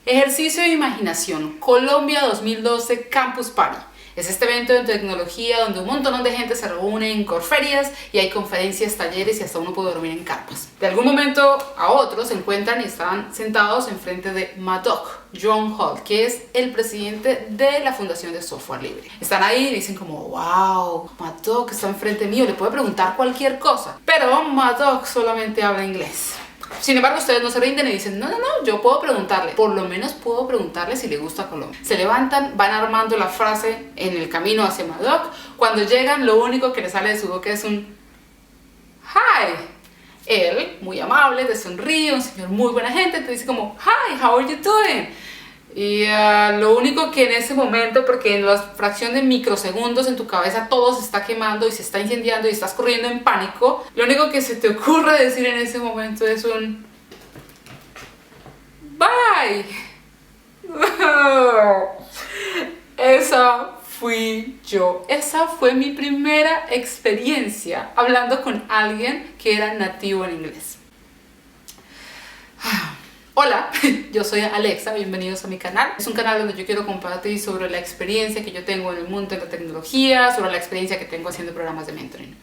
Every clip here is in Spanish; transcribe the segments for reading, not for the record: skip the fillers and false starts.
Ejercicio de imaginación, Colombia 2012 Campus Party. Es este evento de tecnología donde un montón de gente se reúne en corferias y hay conferencias, talleres y hasta uno puede dormir en carpas. De algún momento a otro se encuentran y están sentados enfrente de Madoc, John Hall, que es el presidente de la Fundación de Software Libre. Están ahí y dicen como, wow, Madoc está enfrente mío, le puede preguntar cualquier cosa. Pero Madoc solamente habla inglés. Sin embargo, ustedes no se rinden y dicen, no, yo puedo preguntarle, por lo menos puedo preguntarle si le gusta Colombia. Se levantan, van armando la frase en el camino hacia Madoc. Cuando llegan, lo único que les sale de su boca es un hi. Él, muy amable, te sonríe, un señor muy buena gente, te dice como, hi, how are you doing? Y lo único que en ese momento, porque en la fracción de microsegundos en tu cabeza todo se está quemando y se está incendiando y estás corriendo en pánico, lo único que se te ocurre decir en ese momento es un bye. Esa fui yo. Esa fue mi primera experiencia hablando con alguien que era nativo en inglés. Hola, yo soy Alexa, bienvenidos a mi canal. Es un canal donde yo quiero compartir sobre la experiencia que yo tengo en el mundo de la tecnología, sobre la experiencia que tengo haciendo programas de mentoring.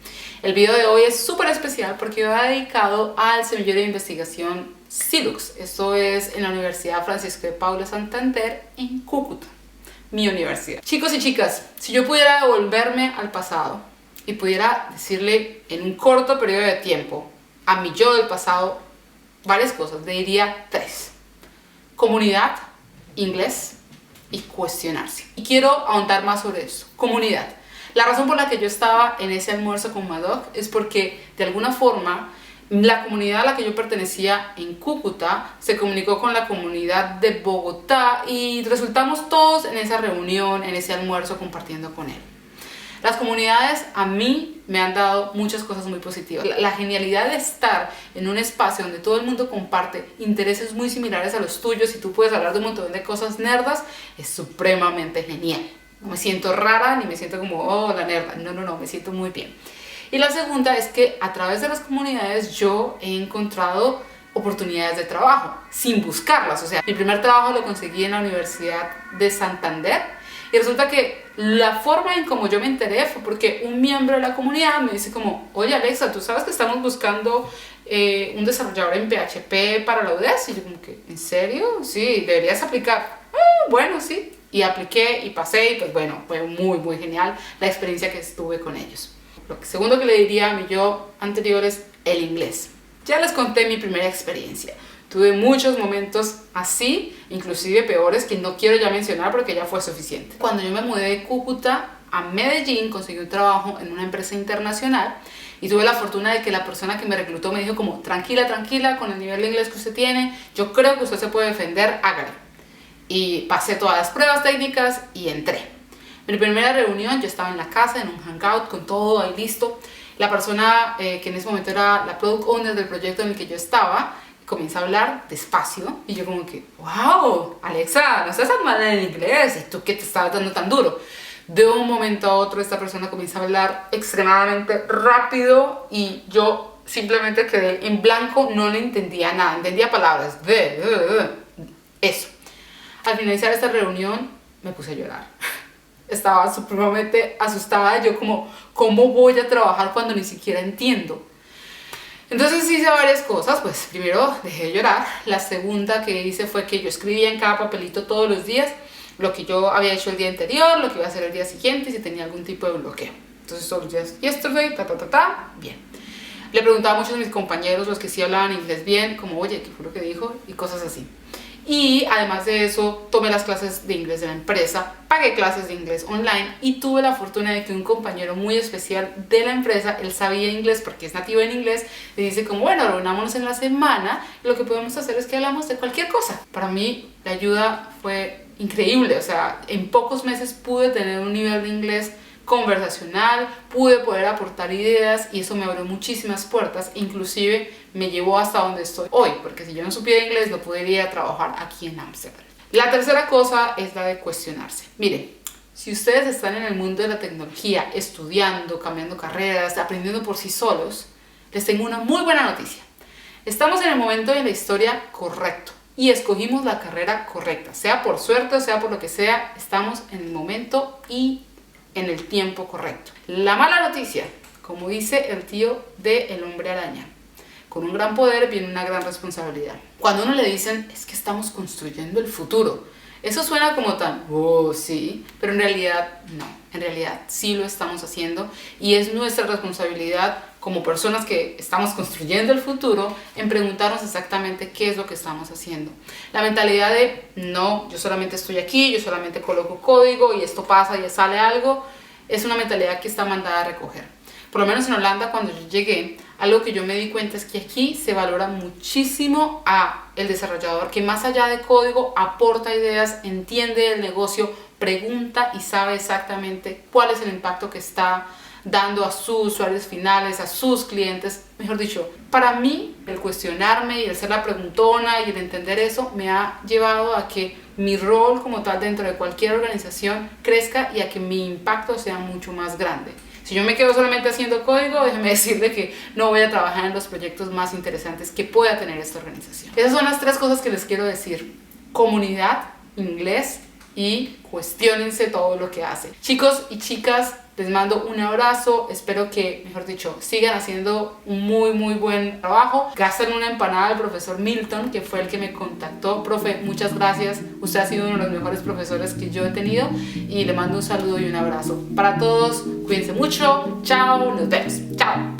El video de hoy es súper especial porque va dedicado al semillero de investigación SILUX. Esto es en la Universidad Francisco de Paula Santander en Cúcuta, mi universidad. Chicos y chicas, si yo pudiera devolverme al pasado y pudiera decirle en un corto periodo de tiempo a mi yo del pasado varias cosas, le diría 3. Comunidad, inglés y cuestionarse. Y quiero ahondar más sobre eso. Comunidad. La razón por la que yo estaba en ese almuerzo con Madoc es porque de alguna forma la comunidad a la que yo pertenecía en Cúcuta se comunicó con la comunidad de Bogotá y resultamos todos en esa reunión, en ese almuerzo compartiendo con él. Las comunidades a mí me han dado muchas cosas muy positivas. La genialidad de estar en un espacio donde todo el mundo comparte intereses muy similares a los tuyos y tú puedes hablar de un montón de cosas nerdas es supremamente genial. No me siento rara ni me siento como, oh, la nerda. No, me siento muy bien. Y la segunda es que a través de las comunidades yo he encontrado oportunidades de trabajo sin buscarlas. O sea, mi primer trabajo lo conseguí en la Universidad de Santander. Y resulta que la forma en como yo me enteré fue porque un miembro de la comunidad me dice como, oye Alexa, ¿tú sabes que estamos buscando un desarrollador en PHP para la UDES? Y yo como que, ¿en serio? Sí, deberías aplicar. Bueno, sí. Y apliqué y pasé y pues bueno, fue muy genial la experiencia que estuve con ellos. Lo segundo que le diría a mi yo anterior es el inglés. Ya les conté mi primera experiencia. Tuve muchos momentos así, inclusive peores, que no quiero ya mencionar porque ya fue suficiente. Cuando yo me mudé de Cúcuta a Medellín, conseguí un trabajo en una empresa internacional y tuve la fortuna de que la persona que me reclutó me dijo como, tranquila, con el nivel de inglés que usted tiene, yo creo que usted se puede defender, hágalo. Y pasé todas las pruebas técnicas y entré. En mi primera reunión yo estaba en la casa, en un hangout, con todo ahí listo. La persona que en ese momento era la product owner del proyecto en el que yo estaba, comienza a hablar despacio y yo como que, wow, Alexa, no estás tan mal en inglés, ¿y tú qué te estabas dando tan duro? De un momento a otro esta persona comienza a hablar extremadamente rápido y yo simplemente quedé en blanco, no le entendía nada, entendía palabras, eso. Al finalizar esta reunión me puse a llorar. Estaba supremamente asustada, yo como, ¿cómo voy a trabajar cuando ni siquiera entiendo? Entonces hice varias cosas, pues primero dejé de llorar, la segunda que hice fue que yo escribía en cada papelito todos los días lo que yo había hecho el día anterior, lo que iba a hacer el día siguiente y si tenía algún tipo de bloqueo. Entonces todos los días, yesterday, bien. Le preguntaba mucho a mis compañeros, los que sí hablaban inglés bien, como oye, ¿qué fue lo que dijo? Y cosas así. Y además de eso, tomé las clases de inglés de la empresa, pagué clases de inglés online y tuve la fortuna de que un compañero muy especial de la empresa, él sabía inglés porque es nativo en inglés, le dice como, bueno, reunámonos en la semana, lo que podemos hacer es que hablamos de cualquier cosa. Para mí la ayuda fue increíble, o sea, en pocos meses pude tener un nivel de inglés conversacional, pude poder aportar ideas y eso me abrió muchísimas puertas, inclusive me llevó hasta donde estoy hoy, porque si yo no supiera inglés no podría trabajar aquí en Amsterdam. La tercera cosa es la de cuestionarse. Miren, si ustedes están en el mundo de la tecnología, estudiando, cambiando carreras, aprendiendo por sí solos, les tengo una muy buena noticia. Estamos en el momento de la historia correcto y escogimos la carrera correcta, sea por suerte o sea por lo que sea, estamos en el momento y en el tiempo correcto. La mala noticia, como dice el tío de El Hombre Araña, con un gran poder viene una gran responsabilidad. Cuando a uno le dicen, es que estamos construyendo el futuro, eso suena como tan, oh sí, pero en realidad no, en realidad sí lo estamos haciendo y es nuestra responsabilidad como personas que estamos construyendo el futuro en preguntarnos exactamente qué es lo que estamos haciendo. La mentalidad de, no, yo solamente estoy aquí, yo solamente coloco código y esto pasa y sale algo, es una mentalidad que está mandada a recoger. Por lo menos en Holanda, cuando yo llegué, algo que yo me di cuenta es que aquí se valora muchísimo a el desarrollador que más allá de código aporta ideas, entiende el negocio, pregunta y sabe exactamente cuál es el impacto que está dando a sus usuarios finales, a sus clientes. Mejor dicho, para mí el cuestionarme y el ser la preguntona y el entender eso me ha llevado a que mi rol como tal dentro de cualquier organización crezca y a que mi impacto sea mucho más grande. Si yo me quedo solamente haciendo código, déjeme decirle que no voy a trabajar en los proyectos más interesantes que pueda tener esta organización. Esas son las 3 cosas que les quiero decir. Comunidad, inglés y cuestiónense todo lo que hacen. Chicos y chicas, les mando un abrazo, espero que, mejor dicho, sigan haciendo un muy buen trabajo. Gasten una empanada al profesor Milton, que fue el que me contactó. Profe, muchas gracias, usted ha sido uno de los mejores profesores que yo he tenido y le mando un saludo y un abrazo. Para todos, cuídense mucho, chao, nos vemos, chao.